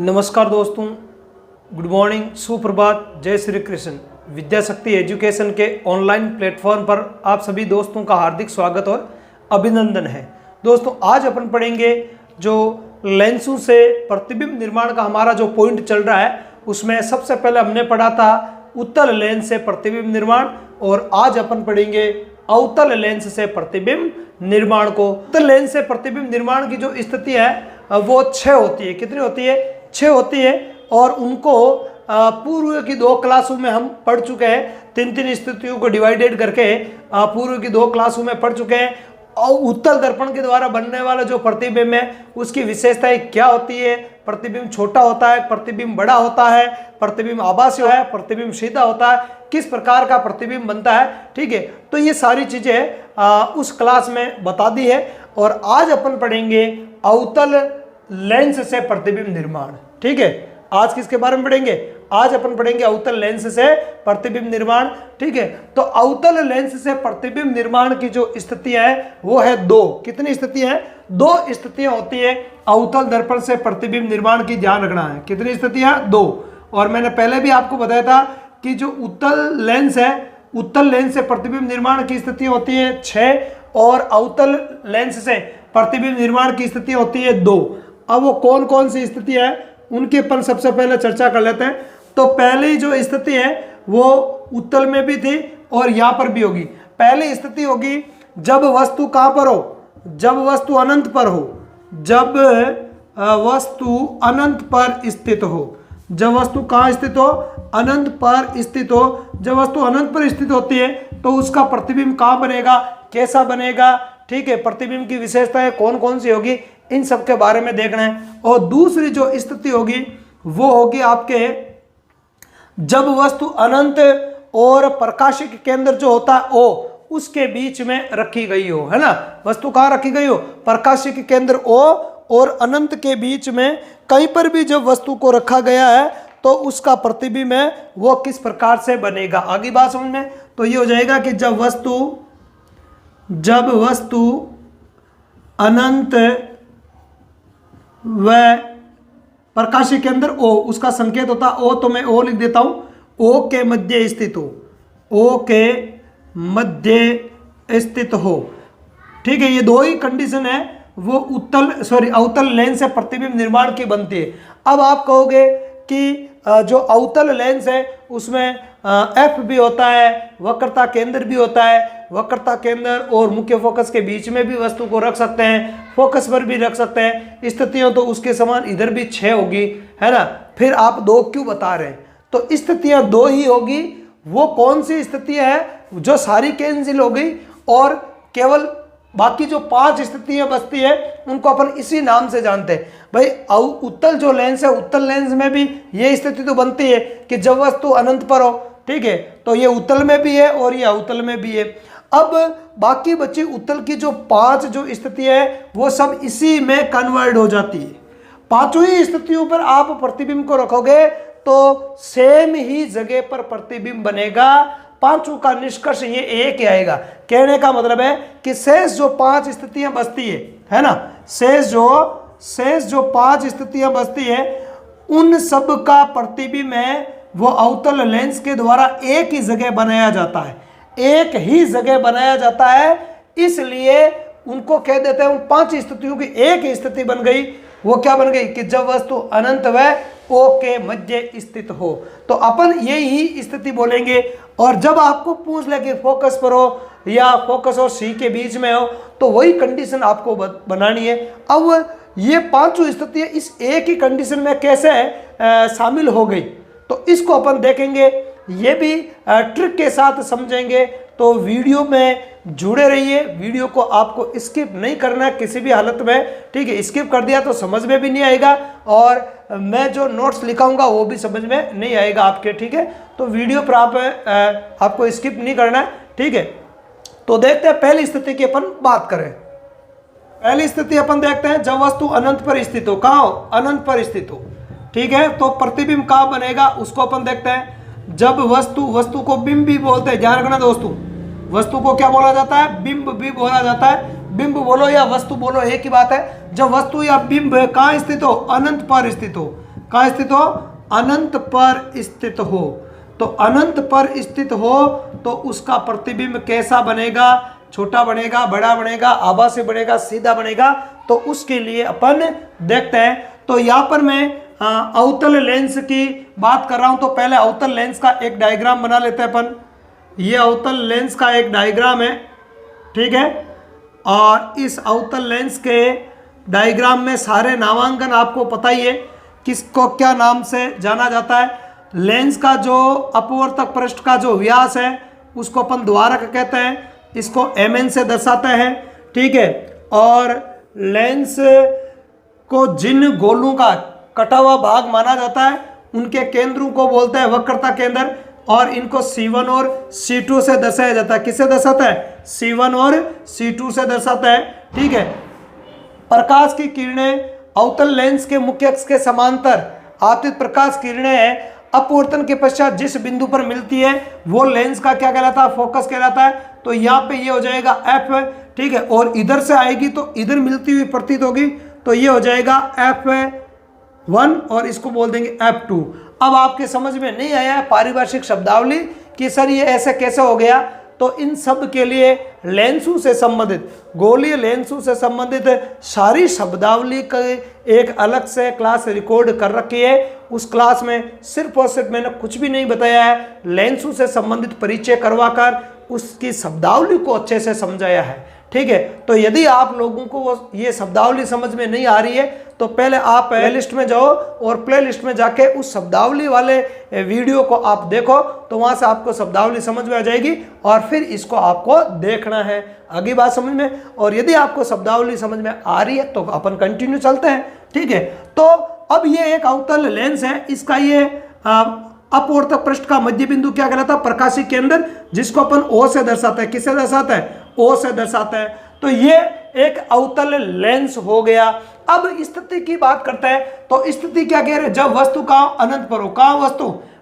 नमस्कार दोस्तों, good morning, सुप्रभात, जय श्री कृष्ण। विद्या शक्ति एजुकेशन के ऑनलाइन प्लेटफॉर्म पर आप सभी दोस्तों का हार्दिक स्वागत और अभिनंदन है। दोस्तों आज अपन पढ़ेंगे जो लेंसों से प्रतिबिंब निर्माण का हमारा जो पॉइंट चल रहा है, उसमें सबसे पहले हमने पढ़ा था उत्तल लेंस से प्रतिबिंब निर्माण, और आज अपन पढ़ेंगे अवतल लेंस से प्रतिबिंब निर्माण को। उत्तल लेंस से प्रतिबिंब निर्माण की जो स्थिति है वो 6 होती है। कितनी होती है? 6 होती है, और उनको पूर्व की 2 क्लासों में हम पढ़ चुके हैं। 3 स्थितियों को डिवाइडेड करके पूर्व की 2 क्लासों में पढ़ चुके हैं। और उत्तल दर्पण के द्वारा बनने वाला जो प्रतिबिंब है उसकी विशेषताएं क्या होती है? प्रतिबिंब छोटा होता है, प्रतिबिंब बड़ा होता है, प्रतिबिंब आभासी है, प्रतिबिंब सीधा होता है, किस प्रकार का प्रतिबिंब बनता है। ठीक है, तो ये सारी चीजें उस क्लास में बता दी है। और आज अपन पढ़ेंगे अवतल लेंस से प्रतिबिंब निर्माण। ठीक है, आज किसके बारे में पढ़ेंगे? आज अपन पढ़ेंगे अवतल लेंस से प्रतिबिंब निर्माण। ठीक है, तो अवतल लेंस से प्रतिबिंब निर्माण की जो स्थितियां है वो है 2। कितनी स्थितियां हैं? 2 स्थितियां होती है अवतल दर्पण से प्रतिबिंब निर्माण की, ध्यान रखना है। कितनी स्थितियां? 2। और मैंने पहले भी आपको बताया था कि जो उत्तल लेंस है, उत्तल लेंस से प्रतिबिंब निर्माण की स्थितियां होती है 6, और अवतल लेंस से प्रतिबिंब निर्माण की स्थिति होती है 2। अब वो कौन कौन सी स्थिति है उनके अपन सबसे पहले चर्चा कर लेते हैं। तो पहली जो स्थिति है वो उत्तल में भी थी और यहां पर भी होगी। पहली स्थिति होगी जब वस्तु कहां पर हो? जब वस्तु अनंत पर हो। जब वस्तु अनंत पर स्थित हो। जब वस्तु कहां स्थित हो? अनंत पर स्थित हो। जब वस्तु अनंत पर स्थित होती है तो उसका प्रतिबिंब कहां बनेगा, कैसा बनेगा? ठीक है, प्रतिबिंब की विशेषताएं कौन कौन सी होगी, इन सब के बारे में देखना है। और दूसरी जो स्थिति होगी वो होगी आपके जब वस्तु अनंत और प्रकाशिक केंद्र जो होता है ओ उसके बीच में रखी गई हो, है ना। वस्तु कहां रखी गई हो? प्रकाशिक केंद्र ओ और अनंत के बीच में कहीं पर भी जब वस्तु को रखा गया है तो उसका प्रतिबिंब है वो किस प्रकार से बनेगा। आगे बात समझ में तो ये हो जाएगा कि जब वस्तु अनंत व प्रकाशिक के अंदर ओ, उसका संकेत होता ओ, तो मैं ओ लिख देता हूं। ओ के मध्य स्थित हो। ओ के मध्य स्थित हो। ठीक है, ये 2 ही कंडीशन है वो अवतल लेंस से प्रतिबिंब निर्माण की बनती है। अब आप कहोगे कि जो अवतल लेंस है उसमें एफ भी होता है, वक्रता केंद्र भी होता है। वक्रता केंद्र और मुख्य फोकस के बीच में भी वस्तु को रख सकते हैं, फोकस पर भी रख सकते हैं। स्थितियों तो उसके समान इधर भी 6 होगी, है ना। फिर आप 2 क्यों बता रहे हैं? तो स्थितियां 2 ही होगी। वो कौन सी स्थिति है जो सारी कैंसिल हो गई और केवल बाकी जो 5 स्थितियां बचती है उनको अपन इसी नाम से जानते हैं। भाई उत्तल जो लेंस है, उत्तल लेंस में भी ये स्थिति तो बनती है कि जब वस्तु अनंत पर हो। ठीक है, तो ये उत्तल में भी है और ये अवतल में भी है। अब बाकी बची उत्तल की जो 5 जो स्थिति है वो सब इसी में कन्वर्ट हो जाती है। 5 ही स्थितियों पर आप प्रतिबिंब को रखोगे तो सेम ही जगह पर प्रतिबिंब बनेगा। 5 का निष्कर्ष ये एक ही आएगा। कहने का मतलब है कि शेष जो 5 स्थितियां बचती है ना, शेष जो 5 स्थितियां बचती है उन सब का प्रतिबिंब है वो अवतल लेंस के द्वारा एक ही जगह बनाया जाता है। एक ही जगह बनाया जाता है, इसलिए उनको कह देते हैं उन 5 स्थितियों की एक ही स्थिति बन गई। वो क्या बन गई कि जब वस्तु अनंत व ओ के मध्य स्थित हो। तो अपन यही स्थिति बोलेंगे। और जब आपको पूछ ले कि फोकस पर हो या फोकस और सी के बीच में हो तो वही कंडीशन आपको बनानी है। अब ये 5 स्थितियां इस एक ही कंडीशन में कैसे शामिल हो गई तो इसको अपन देखेंगे। ये भी ट्रिक के साथ समझेंगे, तो वीडियो में जुड़े रहिए। वीडियो को आपको स्किप नहीं करना है किसी भी हालत में। ठीक है, स्किप कर दिया तो समझ में भी नहीं आएगा और मैं जो नोट्स लिखाऊंगा वो भी समझ में नहीं आएगा आपके। ठीक है, तो वीडियो पर आपको स्किप नहीं करना है। ठीक है, तो देखते हैं पहली स्थिति की अपन बात करें। पहली स्थिति अपन देखते हैं जब वस्तु अनंत पर स्थित हो। कहाँ हो? अनंत पर स्थित हो। ठीक है, तो प्रतिबिंब कहाँ बनेगा उसको अपन देखते हैं। जब वस्तु को बिंब भी बोलते हैं, ध्यान रखना दोस्तों। वस्तु को क्या बोला जाता है? बिंब भी बोला जाता है। बिंब बोलो या वस्तु बोलो एक ही बात है। जब वस्तु या बिंब कहाँ स्थित हो? अनंत पर स्थित हो। कहाँ स्थित हो, अनंत पर स्थित हो। तो अनंत पर स्थित हो तो उसका प्रतिबिंब कैसा बनेगा, छोटा बनेगा, बड़ा बनेगा, आभासी बनेगा, सीधा बनेगा। तो उसके लिए अपन देखते हैं। तो यहाँ पर मैं अवतल लेंस की बात कर रहा हूं। तो पहले अवतल लेंस का एक डायग्राम बना लेते हैं अपन। ये अवतल लेंस का एक डायग्राम है, ठीक है। और इस अवतल लेंस के डायग्राम में सारे नामांकन आपको पता ही है, किसको क्या नाम से जाना जाता है। लेंस का जो अपवर्तक पृष्ठ का जो व्यास है उसको अपन द्वारक कहते हैं, इसको mn से दर्शाते हैं, ठीक है। और लेंस को जिन गोलों का कटा हुआ भाग माना जाता है उनके केंद्रों को बोलते हैं वक्रता केंद्र, और इनको C1 और C2 से दर्शाया जाता है। किससे दर्शाता है, C1 और C2 से दर्शाता है, ठीक है। प्रकाश की किरणें अवतल लेंस के मुख्य अक्ष के समांतर आपतित प्रकाश किरणें हैं। अपवर्तन के पश्चात जिस बिंदु पर मिलती है वो लेंस का क्या कहलाता है, फोकस कहलाता है। तो यहाँ पे ये हो जाएगा F, ठीक है। और इधर से आएगी तो इधर मिलती हुई प्रतीत होगी, तो ये हो जाएगा F1 और इसको बोल देंगे F2। अब आपके समझ में नहीं आया है पारिभाषिक शब्दावली कि सर ये ऐसे कैसे हो गया, तो इन सब के लिए लेंसों से संबंधित, गोलीय लेंसों से संबंधित सारी शब्दावली का एक अलग से क्लास रिकॉर्ड कर रखी है। उस क्लास में सिर्फ और सिर्फ मैंने कुछ भी नहीं बताया है, लेंसों से संबंधित परिचय करवाकर उसकी शब्दावली को अच्छे से समझाया है, ठीक है। तो यदि आप लोगों को ये शब्दावली समझ में नहीं आ रही है तो पहले आप प्ले लिस्ट में जाओ और प्ले लिस्ट में जाके उस शब्दावली वाले वीडियो को आप देखो, तो वहां से आपको शब्दावली समझ में आ जाएगी और फिर इसको आपको देखना है। आगे बात समझ में। और यदि आपको शब्दावली समझ में आ रही है तो अपन कंटिन्यू चलते हैं, ठीक है। तो अब ये एक अवतल लेंस है, इसका ये अपवर्तक पृष्ठ का मध्य बिंदु क्या कहलाता है, प्रकाशिक केंद्र, जिसको अपन O से दर्शाते हैं। किससे दर्शाते हैं, O से दर्शाते हैं। तो ये एक अवतल लेंस हो गया। अब स्थिति की बात करते हैं। तो स्थिति क्या कह रहे हैं, जब वस्तु का अनंत पर हो। कहाँ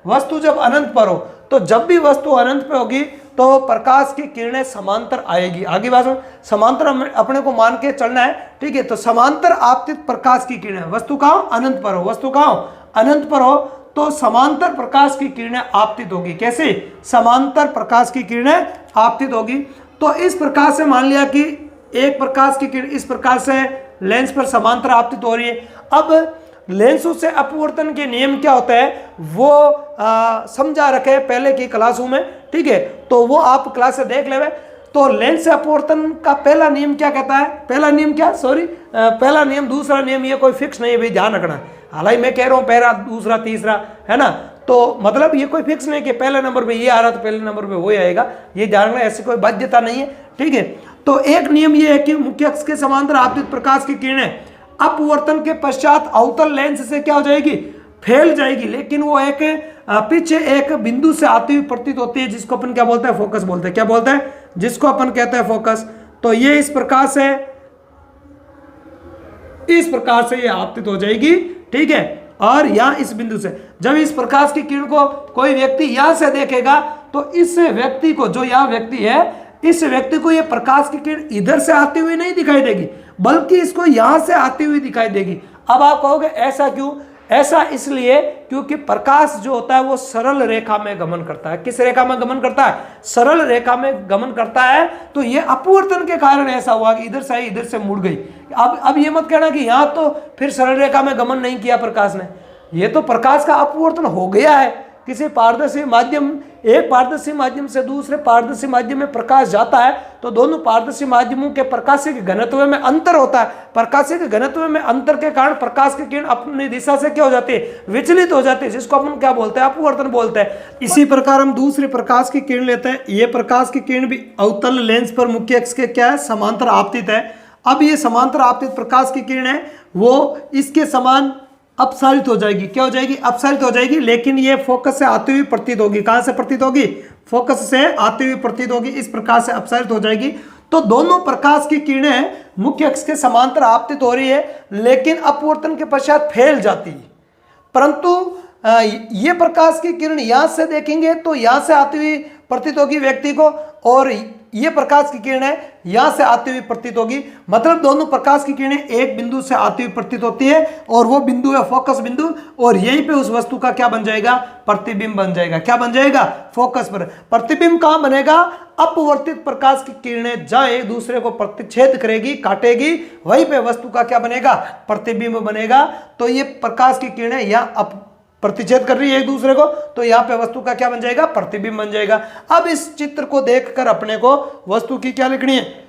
वस्तु जब अनंत पर हो, तो जब भी वस्तु अनंत पे होगी तो प्रकाश की किरणें समांतर आएगी। आगे बात समांतर अपने को मान के चलना है, ठीक है। तो समांतर आपतित प्रकाश की किरणें, वस्तु कहाँ अनंत पर हो, वस्तु कहाँ अनंत पर हो, तो समांतर प्रकाश की किरणें आपतित होगी। कैसे, समांतर प्रकाश की किरणें आपतित होगी। तो इस प्रकार से मान लिया कि एक प्रकाश की किरण इस प्रकार से लेंस पर समांतर आपतित हो रही है। अब लेंसों से अपवर्तन के नियम क्या होता है वो समझा रखे पहले की क्लासों में, ठीक है। तो वो आप क्लास से देख लेवे। तो लेंस से अपवर्तन का पहला नियम क्या कहता है, पहला नियम क्या, पहला नियम, दूसरा नियम, ये कोई फिक्स नहीं है भाई, ध्यान रखना। हालांकि मैं कह रहा हूँ पहला, दूसरा, तीसरा, है ना। तो मतलब ये कोई फिक्स नहीं कि पहले नंबर पे ये आ रहा तो पहले नंबर पे वो आएगा, ये ध्यान रखना, ऐसी कोई बाध्यता नहीं है, ठीक है। तो एक नियम ये है कि मुख्य अक्ष के समांतर आपतित प्रकाश की किरणें अपवर्तन के पश्चात अवतल लेंस से क्या हो जाएगी, फैल जाएगी, लेकिन वो एक पीछे एक बिंदु से आती हुई प्रतीत होती है, जिसको अपन क्या बोलते हैं, फोकस बोलते हैं। क्या बोलते हैं, जिसको अपन कहते हैं फोकस। तो ये इस प्रकार से ये आपतित हो जाएगी, ठीक है। और यहाँ इस बिंदु से जब इस प्रकाश की किरण को कोई व्यक्ति यहां से देखेगा तो इस व्यक्ति को, जो यहाँ व्यक्ति है, इस व्यक्ति को ये प्रकाश की किरण इधर से आती हुई नहीं दिखाई देगी, बल्कि इसको यहां से आती हुई दिखाई देगी। अब आप कहोगे ऐसा क्यों, ऐसा इसलिए क्योंकि प्रकाश जो होता है वो सरल रेखा में गमन करता है। किस रेखा में गमन करता है, सरल रेखा में गमन करता है। तो ये अपवर्तन के कारण ऐसा हुआ कि इधर से आई, इधर से मुड़ गई। अब ये मत कहना कि यहाँ तो फिर सरल रेखा में गमन नहीं किया प्रकाश ने, ये तो प्रकाश का अपवर्तन हो गया है। किसी पारदर्शी माध्यम, एक पारदर्शी माध्यम से दूसरे पारदर्शी माध्यम में प्रकाश जाता है तो दोनों पारदर्शी माध्यमों के प्रकाशिक घनत्व में अंतर होता है। प्रकाशिक घनत्व में अंतर के कारण प्रकाश की किरण अपनी दिशा से क्या हो जाती है, विचलित हो जाती है, जिसको अपन क्या बोलते हैं, अपवर्तन बोलते हैं। इसी प्रकार हम दूसरे प्रकाश की किरण लेते हैं। ये प्रकाश की किरण भी अवतल लेंस पर मुख्य अक्ष के क्या है, समांतर आपतित है। अब ये समांतर आपतित प्रकाश की किरण है वो इसके समान अपसारित हो जाएगी। क्या हो जाएगी, अपसारित हो जाएगी, लेकिन ये फोकस से आती हुई प्रतीत होगी। कहां से प्रतीत होगी, फोकस से आती हुई प्रतीत होगी, इस प्रकार से अपसारित हो जाएगी। तो दोनों प्रकाश की किरणें मुख्य अक्ष के समांतर आपतित हो रही है, लेकिन अपवर्तन के पश्चात फैल जाती है। परंतु ये प्रकाश की किरण यहां से देखेंगे तो यहां से आती हुई प्रतीत होगी व्यक्ति को, और ये प्रकाश की किरणें यहां से आती हुई प्रतीत होगी। मतलब दोनों प्रकाश की किरणें एक बिंदु से आती हुई प्रतीत होती है और वो बिंदु है फोकस बिंदु, और यहीं पे उस वस्तु का क्या बन जाएगा, प्रतिबिंब बन जाएगा। क्या बन जाएगा, फोकस पर। प्रतिबिंब कहां बनेगा, अपवर्तित प्रकाश की किरणें जहां एक दूसरे को प्रतिच्छेद करेगी, काटेगी, वहीं पे वस्तु का क्या बनेगा, प्रतिबिंब बनेगा। तो ये प्रकाश की किरणें यहां प्रतिच्छेद कर रही है एक दूसरे को, तो यहां पे वस्तु का क्या बन जाएगा, प्रतिबिंब बन जाएगा। अब इस चित्र को देखकर अपने को वस्तु की क्या लिखनी है,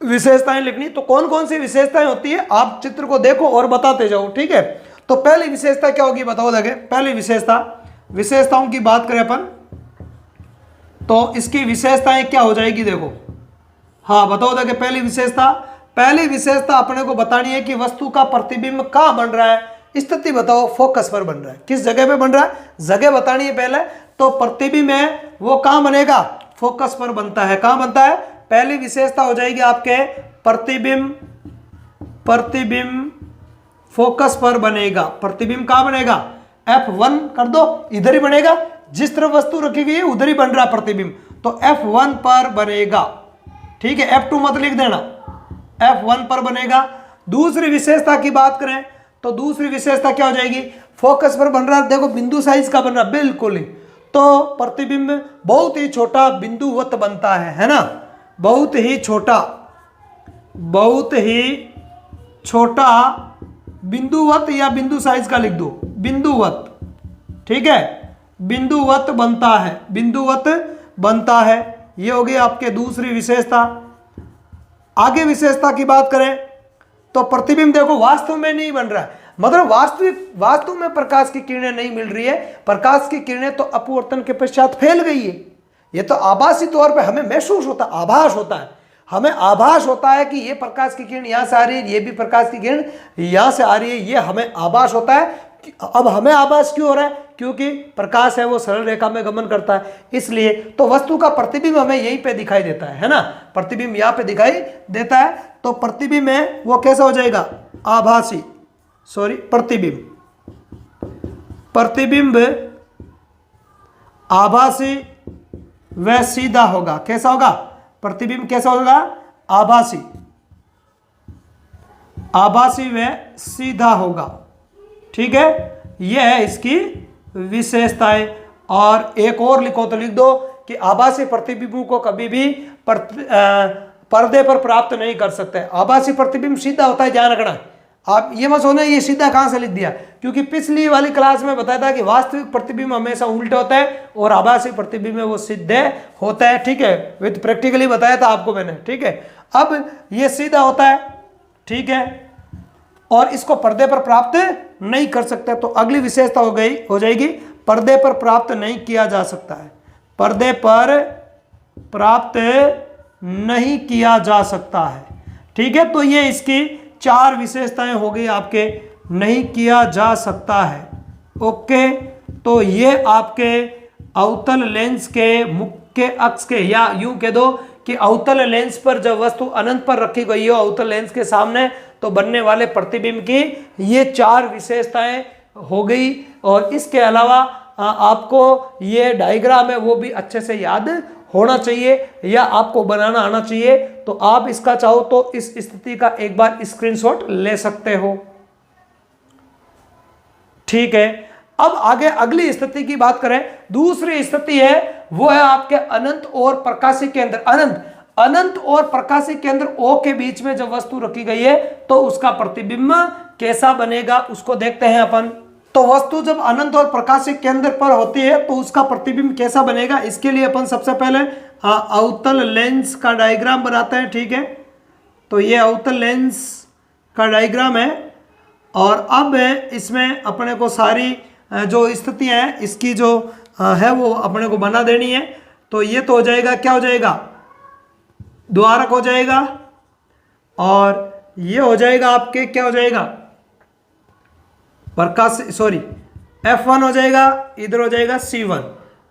विशेषताएं लिखनी। तो कौन कौन सी विशेषताएं होती है, आप चित्र को देखो और बताते जाओ, ठीक है। तो पहली विशेषता क्या होगी, बताओ लगे। पहली विशेषताओं की बात करें अपन, तो इसकी विशेषताएं क्या हो जाएगी, देखो। हाँ बताओ लगे। पहली विशेषता अपने को बतानी है कि वस्तु का प्रतिबिंब कहां बन रहा है, स्थिति बताओ, फोकस पर बन रहा है। किस जगह पे बन रहा है, जगह बतानी है पहले। तो प्रतिबिंब है वो कहां बनेगा, फोकस पर बनता है। कहां बनता है, पहली विशेषता हो जाएगी आपके प्रतिबिंब फोकस पर बनेगा। प्रतिबिंब कहां बनेगा, F1 कर दो, इधर ही बनेगा, जिस तरफ वस्तु रखी गई है उधर ही बन रहा प्रतिबिंब, तो F1 पर बनेगा, ठीक है। F2 मत लिख देना, F1 पर बनेगा। दूसरी विशेषता की बात करें तो दूसरी विशेषता क्या हो जाएगी, फोकस पर बन रहा है, देखो बिंदु साइज का बन रहा है, बिल्कुल ही। तो प्रतिबिंब बहुत ही छोटा बिंदुवत बनता है ना, बहुत ही छोटा बिंदुवत, या बिंदु साइज का लिख दो, बिंदुवत, ठीक है, बिंदुवत बनता है। ये हो गई आपके दूसरी विशेषता। आगे विशेषता की बात करें तो प्रतिबिंब देखो वास्तव में नहीं बन रहा है, मतलब वास्तव में प्रकाश की किरणें नहीं मिल रही है, प्रकाश की किरणें तो अपवर्तन के पश्चात फैल गई है। ये तो आभासी तौर पे हमें महसूस होता है, आभास होता है, हमें आभास होता है कि ये प्रकाश की किरण यहां से आ रही है, ये भी प्रकाश की किरण यहां से आ रही है, ये हमें आभास होता है। अब हमें आभास क्यों हो रहा है, क्योंकि प्रकाश है वो सरल रेखा में गमन करता है, इसलिए। तो वस्तु का प्रतिबिंब हमें यहीं पे दिखाई देता है ना, प्रतिबिंब यहाँ पे दिखाई देता है। तो प्रतिबिंब है वो कैसा हो जाएगा, प्रतिबिंब आभासी व सीधा होगा। कैसा होगा, प्रतिबिंब कैसा होगा, आभासी व सीधा होगा, ठीक है। यह है इसकी विशेषताएं। और एक और लिखो तो लिख दो कि आभासी प्रतिबिंब को कभी भी पर्दे पर प्राप्त नहीं कर सकते। आभासी प्रतिबिंब सीधा होता है, ध्यान रखना। आप ये मत सोचना ये सीधा कहां से लिख दिया, क्योंकि पिछली वाली क्लास में बताया था कि वास्तविक प्रतिबिंब हमेशा उल्टा होता है और आभासी प्रतिबिंब में वो सीधे होता है, ठीक है। विद प्रैक्टिकली बताया था आपको मैंने, ठीक है। अब ये सीधा होता है, ठीक है, और इसको पर्दे पर प्राप्त नहीं कर सकते। तो अगली विशेषता हो जाएगी पर्दे पर प्राप्त नहीं किया जा सकता है, पर्दे पर प्राप्त नहीं किया जा सकता है, ठीक है। तो ये इसकी 4 विशेषताएं हो गई आपके, नहीं किया जा सकता है, ओके। तो ये आपके अवतल लेंस के मुख्य अक्ष के, या यूं कह दो कि अवतल लेंस पर जब वस्तु अनंत पर रखी गई हो अवतल लेंस के सामने, तो बनने वाले प्रतिबिंब की ये 4 विशेषताएं हो गई। और इसके अलावा आपको ये डायग्राम है वो भी अच्छे से याद होना चाहिए या आपको बनाना आना चाहिए। तो आप इसका चाहो तो इस स्थिति का एक बार स्क्रीनशॉट ले सकते हो, ठीक है। अब आगे अगली स्थिति की बात करें, दूसरी स्थिति है वो है आपके अनंत और प्रकाशी केंद्र। अनंत और प्रकाशी केंद्र O के बीच में जब वस्तु रखी गई है तो उसका प्रतिबिंब कैसा बनेगा उसको देखते हैं अपन। तो वस्तु जब अनंत और प्रकाशी केंद्र पर होती है तो उसका प्रतिबिंब कैसा बनेगा, इसके लिए अपन सबसे पहले अवतल लेंस का डायग्राम बनाते हैं, ठीक है। तो ये अवतल लेंस का डायग्राम है और अब इसमें अपने को सारी जो स्थितियां हैं इसकी जो है वो अपने को बना देनी है। तो ये तो हो जाएगा, क्या हो जाएगा, द्वारक हो जाएगा, और ये हो जाएगा आपके, क्या हो जाएगा, प्रकाश, सॉरी F1 हो जाएगा, इधर हो जाएगा C1,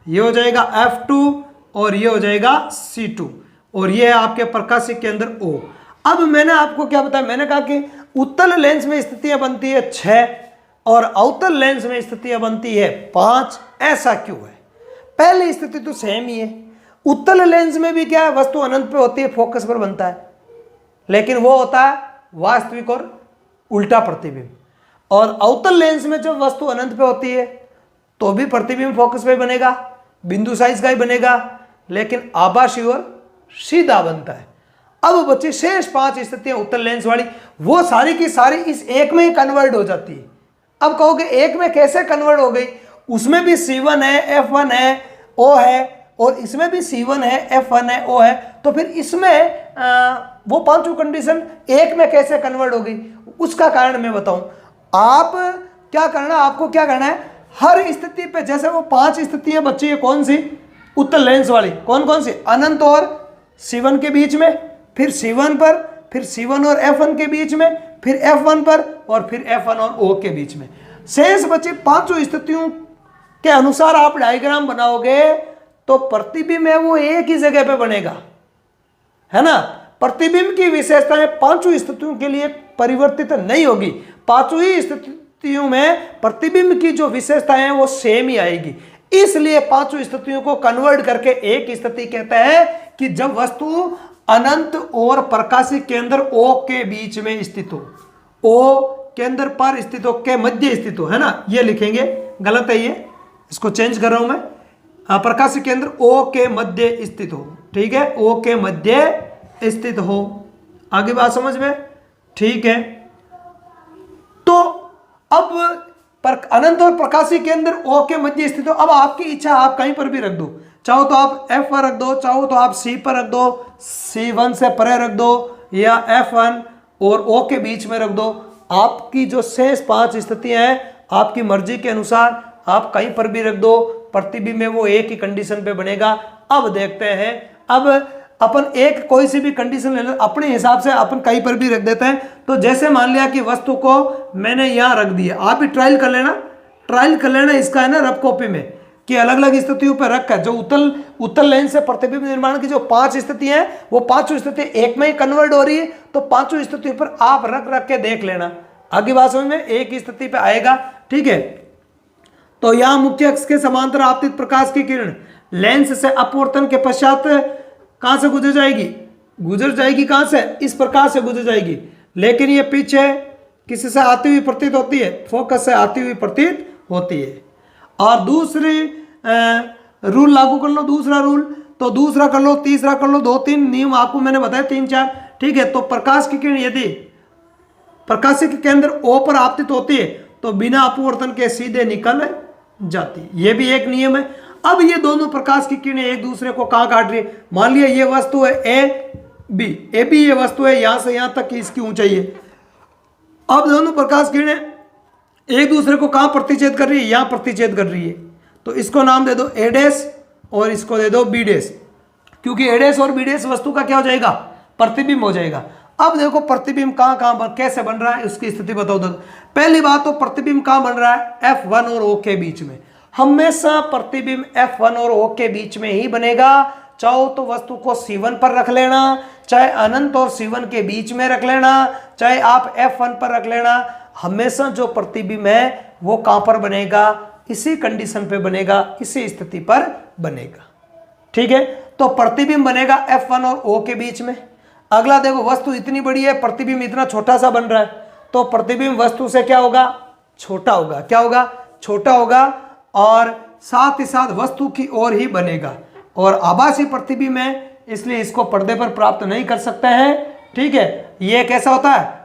ये हो जाएगा F2 और ये हो जाएगा C2, और ये है आपके प्रकाशी केंद्र O। अब मैंने आपको क्या बताया, मैंने कहा कि उत्तल लेंस में स्थितियां बनती है 6 और अवतल लेंस में स्थितियां बनती है 5। ऐसा क्यों है, पहली स्थिति तो सेम ही है, उत्तल लेंस में भी क्या है, वस्तु अनंत पे होती है, फोकस पर बनता है, लेकिन वो होता है वास्तविक और उल्टा प्रतिबिंब। और अवतल लेंस में जब वस्तु अनंत पे होती है तो भी प्रतिबिंब फोकस पे बनेगा, बिंदु साइज का ही बनेगा, लेकिन आभासी और सीधा बनता है। अब बच्चे शेष 5 स्थितियां उत्तल लेंस वाली, वो सारी की सारी इस एक में ही कन्वर्ट हो जाती है। अब कहोगे एक में कैसे कन्वर्ट हो गई, उसमें भी C1 है, F1 है, O है, और इसमें भी C1 है, F1 है, O है, तो फिर इसमें वो पांचों कंडीशन एक में कैसे कन्वर्ट हो गई, उसका कारण मैं बताऊं। आप क्या करना, आपको क्या करना है, हर स्थिति पे, जैसे वो 5 स्थितियां बच्ची है, कौन सी, उत्तल लेंस वाली, कौन कौन सी, अनंत और C1 के बीच में, फिर C1 पर, फिर C1 और F1 के बीच में, फिर F1 पर, और फिर F1 और O के बीच में। शेष बचे 5 स्थितियों के अनुसार आप डायग्राम बनाओगे तो प्रतिबिंब है वो एक ही जगह पे बनेगा, है ना। प्रतिबिंब की विशेषताएं 5 स्थितियों के लिए परिवर्तित नहीं होगी, 5 ही स्थितियों में प्रतिबिंब की जो विशेषताएं हैं वो सेम ही आएगी। इसलिए 5 स्थितियों को कन्वर्ट करके एक स्थिति कहते हैं कि जब वस्तु अनंत और प्रकाशिक केंद्र O के बीच में स्थित हो, O केंद्र पर स्थित हो, के मध्य स्थित हो, है ना, ये लिखेंगे, गलत है ये, इसको चेंज कर रहा हूं मैं। प्रकाशिक केंद्र O के मध्य स्थित हो, ठीक है, O के मध्य स्थित हो। आगे बात समझ में, ठीक है। तो अब अनंत और प्रकाशिक केंद्र O के मध्य स्थित हो। अब आपकी इच्छा, आप कहीं पर भी रख दो, चाहो तो आप F पर रख दो, चाहो तो आप C पर रख दो, C1 से परे रख दो, या F1 और O के बीच में रख दो। आपकी जो शेष 5 स्थितियां हैं, आपकी मर्जी के अनुसार आप कहीं पर भी रख दो, प्रतिबिंब में वो एक ही कंडीशन पे बनेगा। अब देखते हैं, अब अपन एक कोई सी भी कंडीशन ले लो, अपने हिसाब से अपन कहीं पर भी रख देते हैं। तो जैसे मान लिया कि वस्तु को मैंने यहाँ रख दिया, आप भी ट्रायल कर लेना, इसका है ना रफ कॉपी में, कि अलग अलग स्थितियों पर रखकर जो उत्तल लेंस से प्रतिबिंब निर्माण की जो 5 स्थितियां हैं, वो 5 स्थिति एक में ही कन्वर्ट हो रही है। तो 5 स्थितियों पर आप रख के देख लेना, आगे बात समझ में, एक ही स्थिति पे आएगा, ठीक है। तो यहां मुख्य अक्ष के समांतर आपतित प्रकाश की किरण लेंस से अपवर्तन के पश्चात कहां से गुजर जाएगी, कहां से, इस प्रकार से गुजर जाएगी, लेकिन ये पीछे किसी से आती हुई प्रतीत होती है, फोकस से आती हुई प्रतीत होती है। और दूसरी रूल लागू कर लो, दूसरा रूल, तो दूसरा कर लो, तीसरा कर लो, 2-3 नियम आपको मैंने बताया, 3-4, ठीक है। तो प्रकाश की किरण यदि प्रकाशिक केंद्र O पर आपतित होती है तो बिना अपवर्तन के सीधे निकल जाती है, यह भी एक नियम है। अब ये दोनों प्रकाश की किरणें एक दूसरे को कहां काट रही है, मान लिया ये वस्तु है ए बी ये वस्तु है, यहां से यहां तक की इसकी ऊंचाई है। अब दोनों प्रकाश किरणें एक दूसरे को कहां प्रतिच्छेद कर रही है, यहां प्रतिच्छेद कर रही है। तो इसको नाम दे दो A' और इसको दे दो B', क्योंकि A' और B' वस्तु का क्या हो जाएगा, प्रतिबिंब हो जाएगा। अब देखो प्रतिबिंब कहां कैसे बन रहा है, उसकी स्थिति बताओ। पहली बात तो प्रतिबिंब कहां बन रहा है, F1 और O के बीच में। हमेशा प्रतिबिंब F1 और O के बीच में ही बनेगा। चाहो तो वस्तु को C1 पर रख लेना, चाहे अनंत और C1 के बीच में रख लेना, चाहे आप F1 पर रख लेना, हमेशा जो प्रतिबिंब है वो कहां पर बनेगा, इसी कंडीशन पे बनेगा, इसी स्थिति पर बनेगा, ठीक है। तो प्रतिबिंब बनेगा F1 और O के बीच में। अगला देखो, वस्तु इतनी बड़ी है, प्रतिबिंब इतना छोटा सा बन रहा है, तो प्रतिबिंब वस्तु से क्या होगा, छोटा होगा, क्या होगा, छोटा होगा, और साथ ही साथ वस्तु की ओर ही बनेगा। और आभासी प्रतिबिंब है, इसलिए इसको पर्दे पर प्राप्त नहीं कर सकते हैं, ठीक है। यह कैसा होता है,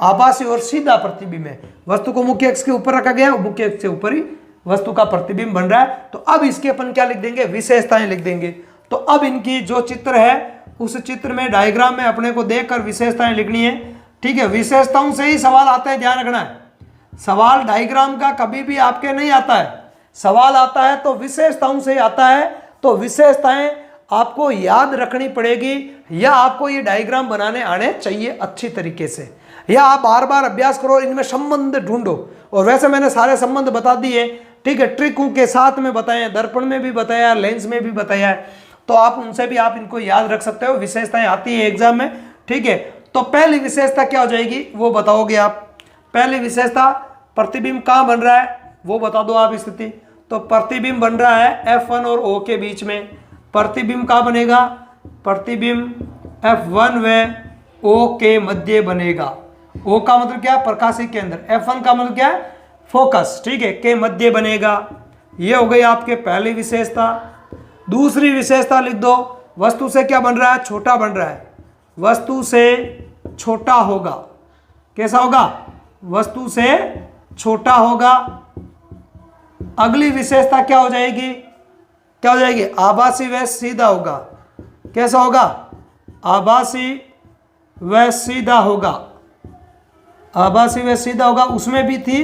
आभासी और सीधा प्रतिबिंब है। वस्तु को मुख्य अक्ष के ऊपर रखा गया, मुख्य अक्ष से ऊपर ही वस्तु का प्रतिबिंब बन रहा है। तो अब इसके अपन क्या लिख देंगे, विशेषताएं लिख देंगे। तो अब इनकी जो चित्र है, उस चित्र में डायग्राम में अपने को देखकर विशेषताएं लिखनी है, ठीक है। विशेषताओं से ही सवाल आता है, ध्यान रखना है। सवाल डायग्राम का कभी भी आपके नहीं आता है, सवाल आता है तो विशेषताओं से ही आता है। तो विशेषताएं आपको याद रखनी पड़ेगी, या आपको ये डायग्राम बनाने आने चाहिए अच्छी तरीके से, या आप बार बार अभ्यास करो, इनमें संबंध ढूंढो। और वैसे मैंने सारे संबंध बता दिए, ठीक है, ट्रिकों के साथ में बताया, दर्पण में भी बताया, लेंस में भी बताया है, तो आप उनसे भी आप इनको याद रख सकते हो। विशेषताएं आती है एग्जाम में, ठीक है। तो पहली विशेषता क्या हो जाएगी, वो बताओगे आप। पहली विशेषता, प्रतिबिंब कहां बन रहा है वो बता दो आप स्थिति। तो प्रतिबिंब बन रहा है F1 और O के बीच में। प्रतिबिंब का बनेगा, प्रतिबिंब F1 व O के मध्य बनेगा। O का मतलब क्या है? प्रकाशिक केंद्र। F1 का मतलब क्या है? फोकस, ठीक है, के मध्य बनेगा। ये हो गई आपके पहली विशेषता। दूसरी विशेषता लिख दो, वस्तु से क्या बन रहा है? छोटा बन रहा है। वस्तु से छोटा होगा। कैसा होगा? वस्तु से छोटा होगा। अगली विशेषता क्या हो जाएगी? क्या हो जाएगी? आभासी व सीधा होगा। कैसा होगा? आभासी व सीधा होगा। आभासी व सीधा होगा, उसमें भी थी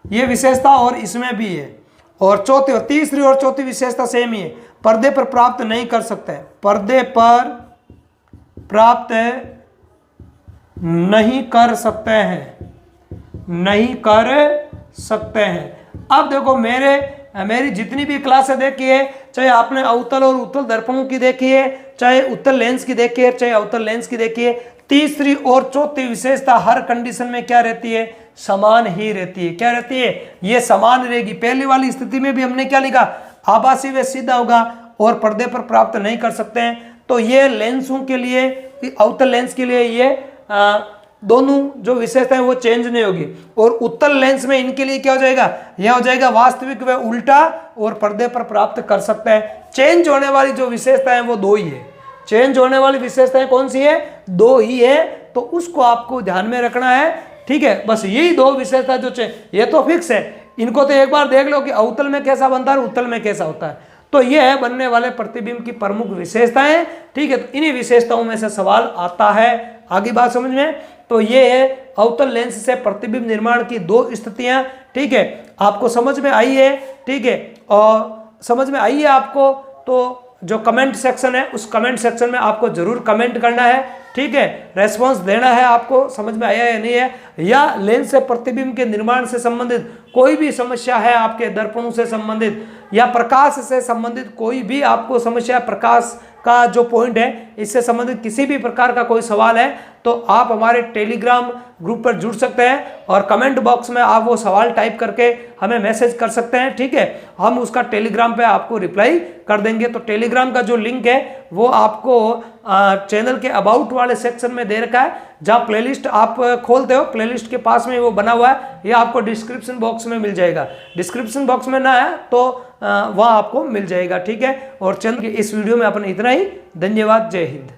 ये विशेषता और इसमें भी है। और चौथी और तीसरी और चौथी विशेषता सेम ही है, पर्दे पर प्राप्त नहीं कर सकते। पर्दे पर प्राप्त नहीं कर सकते हैं, नहीं कर सकते हैं। अब देखो मेरी जितनी भी क्लासें देखी है, चाहे आपने अवतल और उत्तल दर्पणों की देखी है, चाहे उत्तल लेंस की देखी है, चाहे अवतल लेंस की देखी है, तीसरी और चौथी विशेषता हर कंडीशन में क्या रहती है? समान ही रहती है। क्या रहती है? ये समान रहेगी। पहली वाली स्थिति में भी हमने क्या लिखा? आभासी व सीधा होगा और पर्दे पर प्राप्त नहीं कर सकते हैं। तो ये लेंसों के लिए, अवतल लेंस के लिए ये दोनों जो विशेषता है वो चेंज नहीं होगी। और उत्तल लेंस में इनके लिए क्या हो जाएगा? यह हो जाएगा वास्तविक व उल्टा और पर्दे पर प्राप्त कर सकते हैं। चेंज होने वाली जो विशेषता है वो दो ही है। चेंज होने वाली विशेषताएं कौन सी है? दो ही है। तो उसको आपको ध्यान में रखना है, ठीक है। बस यही दो विशेषता जो ये तो फिक्स है, इनको तो एक बार देख लो कि अवतल में कैसा बनता है और उत्तल में कैसा होता है। तो ये है बनने वाले प्रतिबिंब की प्रमुख विशेषताएं, ठीक है। तो इन्हीं विशेषताओं में से सवाल आता है। आगे बात समझ में? तो ये है अवतल लेंस से प्रतिबिंब निर्माण की दो स्थितियां, ठीक है। आपको समझ में आई है, ठीक है। और समझ में आई है आपको तो जो कमेंट सेक्शन है उस कमेंट सेक्शन में आपको जरूर कमेंट करना है, ठीक है। रेस्पॉन्स देना है आपको, समझ में आया या नहीं है, या लेंस से प्रतिबिंब के निर्माण से संबंधित कोई भी समस्या है, आपके दर्पणों से संबंधित या प्रकाश से संबंधित कोई भी आपको समस्या, प्रकाश का जो पॉइंट है इससे संबंधित किसी भी प्रकार का कोई सवाल है तो आप हमारे टेलीग्राम ग्रुप पर जुड़ सकते हैं और कमेंट बॉक्स में आप वो सवाल टाइप करके हमें मैसेज कर सकते हैं, ठीक है। हम उसका टेलीग्राम पे आपको रिप्लाई कर देंगे। तो टेलीग्राम का जो लिंक है वो आपको चैनल के अबाउट वाले सेक्शन में दे रखा है, जहाँ प्लेलिस्ट आप खोलते हो प्लेलिस्ट के पास में वो बना हुआ है, ये आपको डिस्क्रिप्शन बॉक्स में मिल जाएगा। डिस्क्रिप्शन बॉक्स में ना है तो वहाँ आपको मिल जाएगा, ठीक है। और चैनल के इस वीडियो में अपन इतना ही। धन्यवाद। जय हिंद।